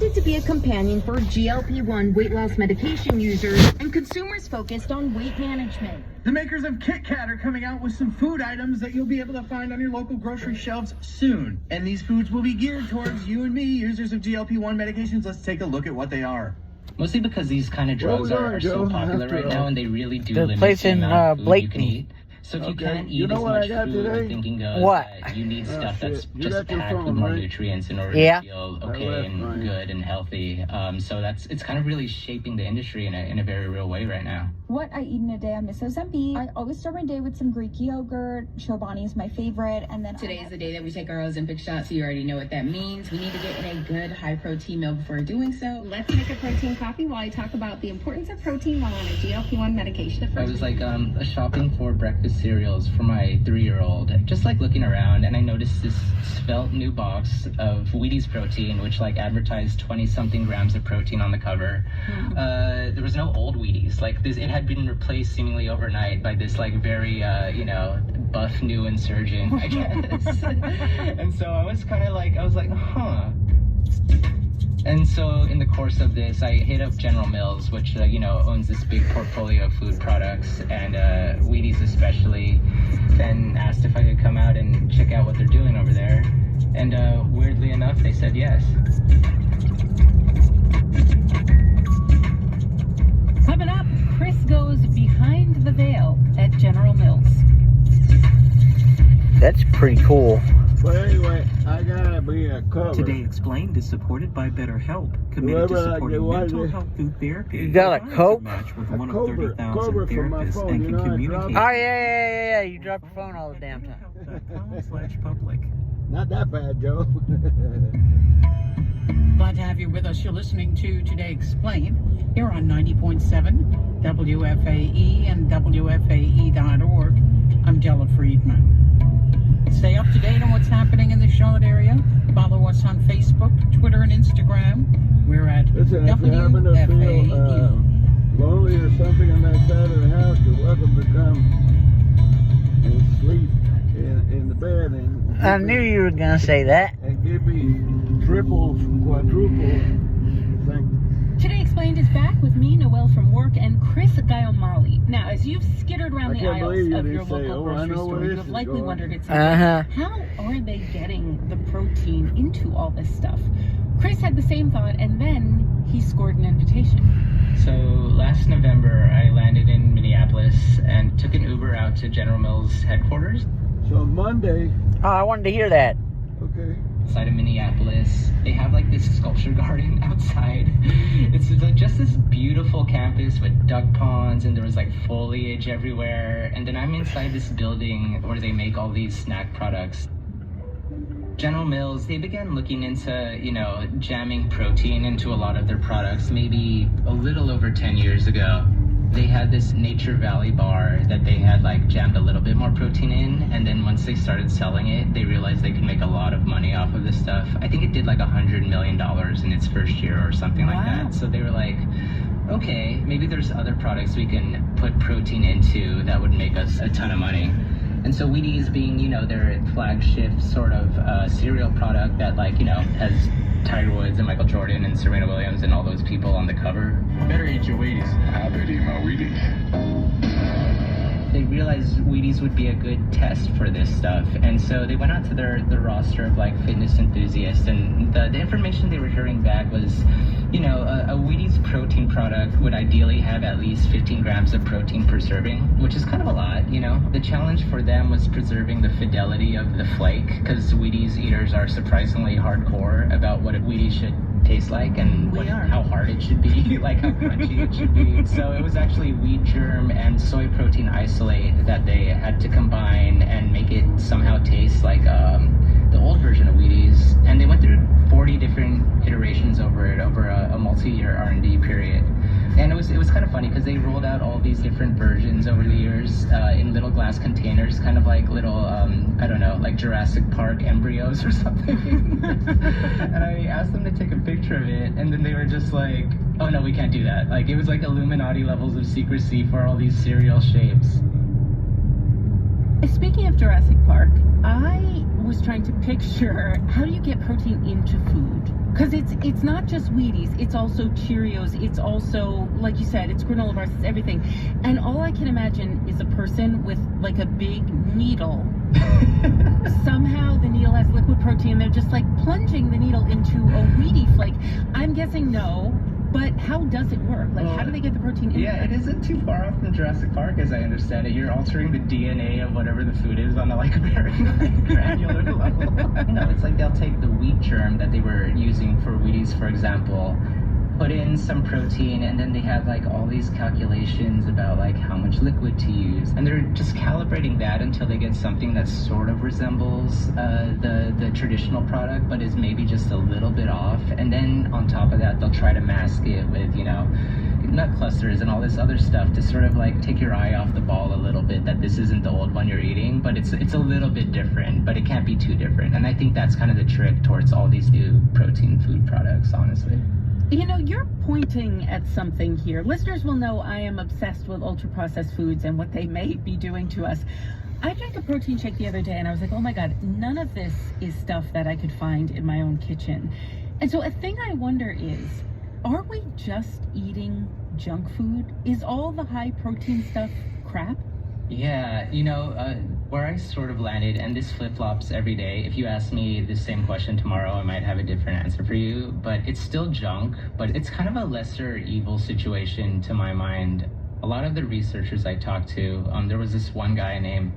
intended to be a companion for GLP-1 weight loss medication users and consumers focused on weight management. The makers of Kit Kat are coming out with some food items that you'll be able to find on your local grocery shelves soon. And these foods will be geared towards you and me, users of GLP-1 medications. Let's take a look at what they are. Mostly because these kind of drugs are so popular right now, and they really do limit place the in amount of food you can Blakeney. eat. So if you Okay. can't You eat know as what I much got food, today? the thinking goes What? that you need stuff that's shit. You just got your packed with phone, more right? nutrients in order Yeah. to feel I okay left and mine. good and healthy. So it's kind of really shaping the industry in a very real way right now. What I eat in a day, I miss Ozempic. I always start my day with some Greek yogurt. Chobani is my favorite, and then Today is the day that we take our Ozempic shot, so you already know what that means. We need to get in a good high-protein meal before doing so. Let's make a protein coffee while I talk about the importance of protein while on a GLP-1 medication. I was like shopping for breakfast cereals for my 3-year-old, just like looking around, and I noticed this svelte new box of Wheaties protein, which like advertised 20-something grams of protein on the cover. There was no old Wheaties. Like this, it had been replaced seemingly overnight by this like very buff new insurgent, I guess. And so I was like, huh. And so in the course of this, I hit up General Mills, which, owns this big portfolio of food products, and Wheaties especially, and asked if I could come out and check out what they're doing over there. And weirdly enough, they said yes. Coming up, Chris goes behind the veil at General Mills. That's pretty cool. But anyway, I gotta be a cover. Today Explained is supported by BetterHelp, committed to Whoever I supporting get, mental what health through therapy. You got a Finds Coke? match with A one of Cobra 30,000 from my therapists phone, and you can know, I communicate. Oh, yeah. You drop your phone all the damn time. BetterHelp.com/public. Not that bad, Joe. Glad to have you with us. You're listening to Today Explained here on 90.7 WFAE and WFAE.org. I'm Della Friedman. Stay up to date on what's happening in the Charlotte area. Follow us on Facebook, Twitter, and Instagram. We're at Listen, if you happen to feel WFAE. lonely or something on that side of the house, you're welcome to come and sleep in the bed. And I knew you were going to say that. And give me triple, quadruple thing. Today Explained is back with me, Noelle from work, and Chris Guy-O'Malley. Now, as you've skittered around the aisles of your local grocery store, you have likely wondered it's how are they getting the protein into all this stuff? Chris had the same thought, and then he scored an invitation. So last November, I landed in Minneapolis and took an Uber out to General Mills headquarters. So Monday. Oh, I wanted to hear that. Okay. Outside of Minneapolis, they have like this sculpture garden outside. It's like just this beautiful campus with duck ponds, and there was like foliage everywhere. And then I'm inside this building where they make all these snack products. General Mills, they began looking into, jamming protein into a lot of their products maybe a little over 10 years ago. They had this Nature Valley bar that they had like jammed a little bit more protein in, and then once they started selling it, they realized they could make a lot of money off of this stuff. I think it did like $100 million in its first year or something like that. So they were like, okay, maybe there's other products we can put protein into that would make us a ton of money. And so Wheaties being, their flagship sort of cereal product that has Tiger Woods and Michael Jordan and Serena Williams and all those people on the cover. Better eat your Wheaties. I better eat my Wheaties. They realized Wheaties would be a good test for this stuff, and so they went out to their roster of fitness enthusiasts, and the information they were hearing back was, a Wheaties protein product would ideally have at least 15 grams of protein per serving, which is kind of a lot. The challenge for them was preserving the fidelity of the flake, because Wheaties eaters are surprisingly hardcore about what a Wheaties should taste like and how hard it should be, like how crunchy it should be. So it was actually wheat germ and soy protein isolate that they had to combine and make it somehow taste like the old version of Wheaties. And they went through 40 different iterations over a multi-year R&D period. And it was kind of funny because they rolled out all these different versions over the years in little glass containers, kind of like little, like Jurassic Park embryos or something. And I asked them to take a picture of it, and then they were just like, oh no, we can't do that. Like, it was like Illuminati levels of secrecy for all these cereal shapes. Speaking of Jurassic Park, I was trying to picture how do you get protein into food? Because it's not just Wheaties, it's also Cheerios, it's also, like you said, it's granola bars, it's everything. And all I can imagine is a person with like a big needle. Somehow the needle has liquid protein. They're just like plunging the needle into a Wheatie flake. I'm guessing no, but how does it work? Like, how do they get the protein in there? It isn't too far off from Jurassic Park, as I understand it. You're altering the DNA of whatever the food is on a like very granular level. It's like they'll take the wheat germ that they were using for Wheaties, for example, put in some protein, and then they have like all these calculations about like how much liquid to use, and they're just calibrating that until they get something that sort of resembles the traditional product, but is maybe just a little bit off. And then on top of that, they'll try to mask it with nut clusters and all this other stuff to sort of like take your eye off the ball a little bit, that this isn't the old one you're eating, but it's a little bit different, but it can't be too different. And I think that's kind of the trick towards all these new protein food products, honestly. You're pointing at something here. Listeners will know I am obsessed with ultra-processed foods and what they may be doing to us. I drank a protein shake the other day and I was like, oh my God, none of this is stuff that I could find in my own kitchen. And so a thing I wonder is, are we just eating junk food? Is all the high protein stuff crap? Yeah, where I sort of landed, and this flip-flops every day. If you ask me the same question tomorrow, I might have a different answer for you, but it's still junk, but it's kind of a lesser evil situation to my mind. A lot of the researchers I talked to, there was this one guy named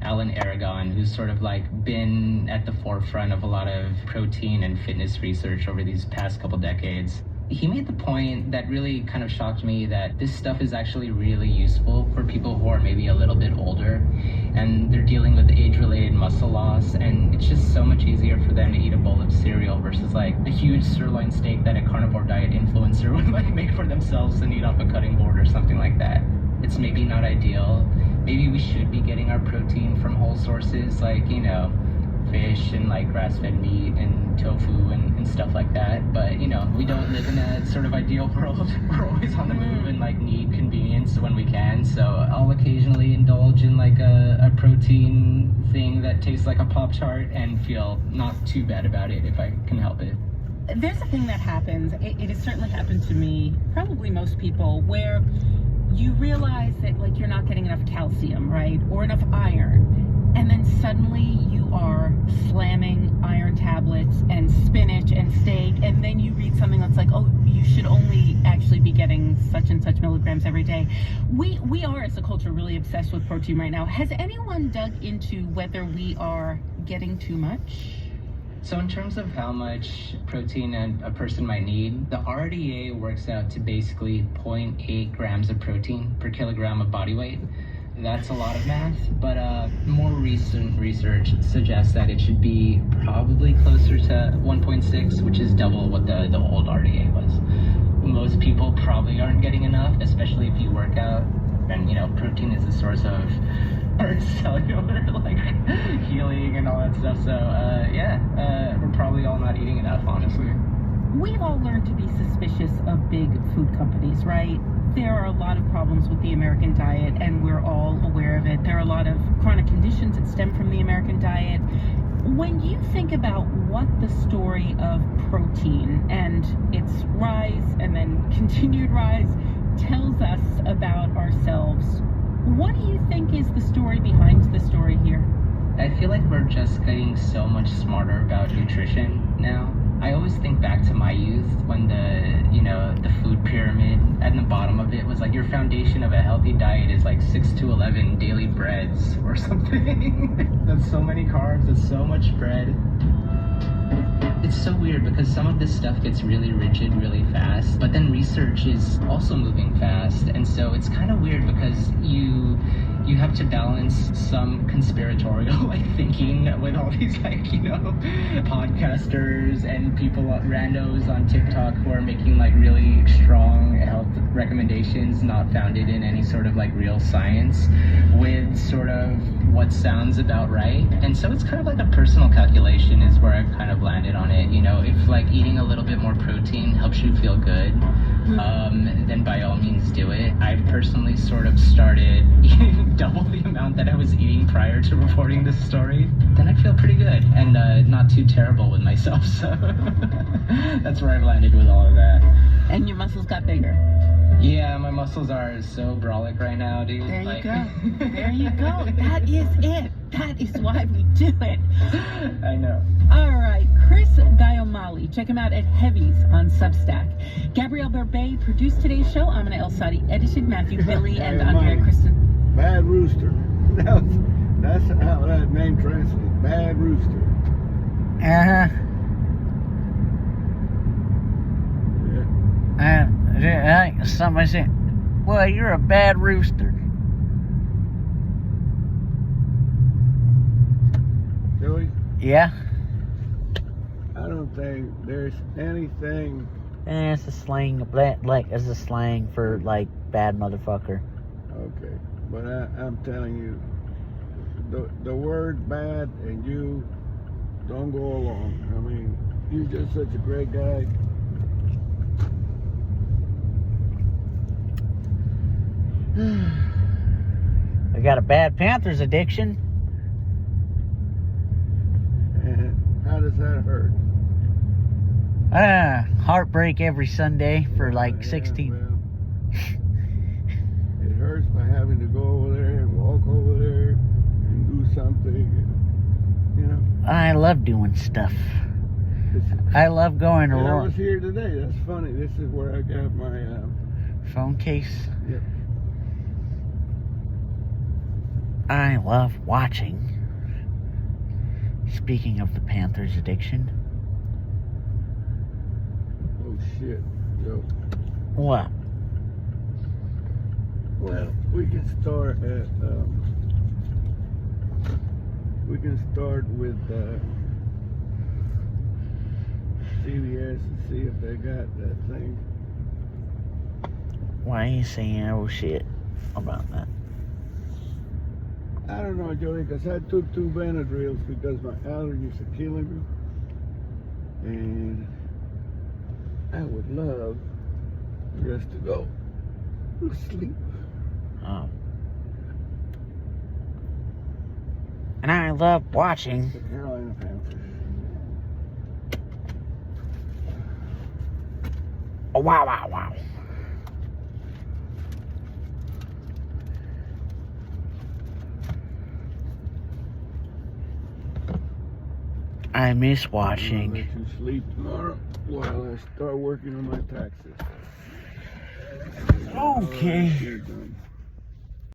Alan Aragon, who's sort of like been at the forefront of a lot of protein and fitness research over these past couple decades. He made the point that really kind of shocked me, that this stuff is actually really useful for people who are maybe a little bit older and they're dealing with age-related muscle loss, and it's just so much easier for them to eat a bowl of cereal versus like a huge sirloin steak that a carnivore diet influencer would like make for themselves and eat off a cutting board or something like that. It's maybe not ideal. Maybe we should be getting our protein from whole sources like, fish and like grass-fed meat and tofu and stuff like that, but we don't live in a sort of ideal world. We're always on the move and like need convenience when we can, so I'll occasionally indulge in like a protein thing that tastes like a Pop-Tart and feel not too bad about it if I can help it. There's a thing that happens, it has certainly happened to me, probably most people, where you realize that like you're not getting enough calcium, right, or enough iron. And then suddenly you are slamming iron tablets and spinach and steak, and then you read something that's like, oh, you should only actually be getting such and such milligrams every day. We are, as a culture, really obsessed with protein right now. Has anyone dug into whether we are getting too much? So in terms of how much protein a person might need, the RDA works out to basically 0.8 grams of protein per kilogram of body weight. That's a lot of math, but more recent research suggests that it should be probably closer to 1.6, which is double what the old RDA was. Most people probably aren't getting enough, especially if you work out, and protein is a source of our cellular like healing and all that stuff. So we're probably all not eating enough, honestly. We've all learned to be suspicious of big food companies, right? There are a lot of problems with the American diet, and we're all aware of it. There are a lot of chronic conditions that stem from the American diet. When you think about what the story of protein and its rise and then continued rise tells us about ourselves, what do you think is the story behind the story here? I feel like we're just getting so much smarter about nutrition now. I always think back to my youth when the food pyramid at the bottom of it was like your foundation of a healthy diet is like 6 to 11 daily breads or something. That's so many carbs, that's so much bread. It's so weird because some of this stuff gets really rigid really fast, but then research is also moving fast, and so it's kind of weird because you have to balance some conspiratorial like thinking with all these podcasters and people randos on TikTok who are making like really strong health recommendations not founded in any sort of like real science with sort of what sounds about right. And so it's kind of like a personal calculation is where I've kind of landed on it. If like eating a little bit more protein helps you feel good, then by all means do it. I've personally sort of started eating double the amount that I was eating prior to reporting this story. Then I feel pretty good and not too terrible with myself. So that's where I've landed with all of that. And your muscles got bigger. Yeah, my muscles are so brolic right now, dude. There you go. There you go. That is it. That is why we do it. I know. All right, Chris Gayomali. Check him out at Heavies on Substack. Gabrielle Berbet produced today's show. Amina El Sadi edited. Matthew Billy and Andrea Kristen. Bad Rooster. That's how that name translates. Bad Rooster. Somebody said, well, you're a bad rooster. Joey? Yeah? I don't think there's anything... It's a slang, like, it's a slang for, like, bad motherfucker. Okay, but I'm telling you, the word bad and you don't go along. I mean, you're just such a great guy. I got a bad Panthers addiction. And how does that hurt? Heartbreak every Sunday for like 16. Well, it hurts by having to go over there and walk over there and do something, you know. I love doing stuff. I love going to I was here today. That's funny. This is where I got my phone case. Yep. I love watching. Speaking of the Panthers addiction. Oh shit, Joe. What? Well, we can start at with CBS and see if they got that thing. Why are you saying oh shit about that? I don't know, Joey, because I took 2 Benadryls because my allergies are killing me. And I would love just to go to sleep. Oh. And I love watching the Carolina Panthers. Oh, wow, wow, wow. I miss watching. I'll let you sleep tomorrow while I start working on my taxes. Okay. You're done.